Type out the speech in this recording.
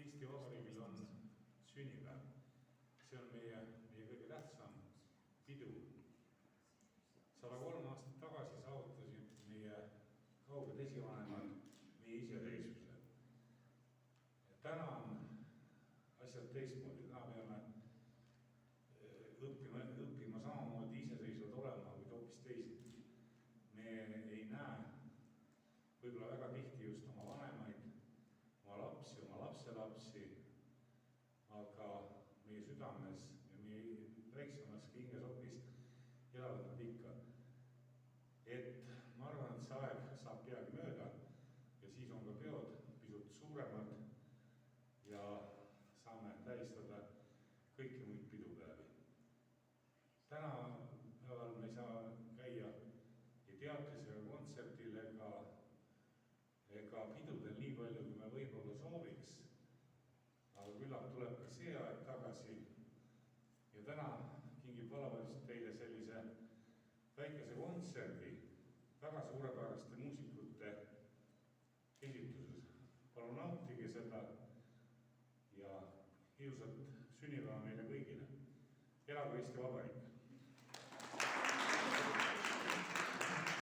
Eesti Vabariigil on sünnipäev. See on meie kõige tähtsam pidu. 103 aastat tagasi saavutasid meie kauged esivanemad meie iseseisvuse. Täna on asjad teistmoodi, täna peame õppima samamoodi iseseisvad olema, kuid hoopis teisiti. Me ei näe võib-olla väga tihti just oma vanemaid, oma lapsi, oma lapselapsi, aga meie südames ja meie väiksemas hingesokis elavad nad ikka. Et ma arvan, et see aeg saab peagi mööda ja siis on ka peod pisut suuremad ja saame tähistada kõiki muid pidupäevi. Tänapäeval me ei saa käia ei teatris ega kontserdil ega pidudel nii palju, kui me võib-olla sooviks. Aga küllap tuleb ka see aeg tagasi. Ja täna kingib Vallavalitsust teile sellise väikese kontserdi väga suurepäraste muusikute esituses. Palun nautige seda ja ilusat sünnipäeva meile kõigile. Elagu Eesti Vabariik!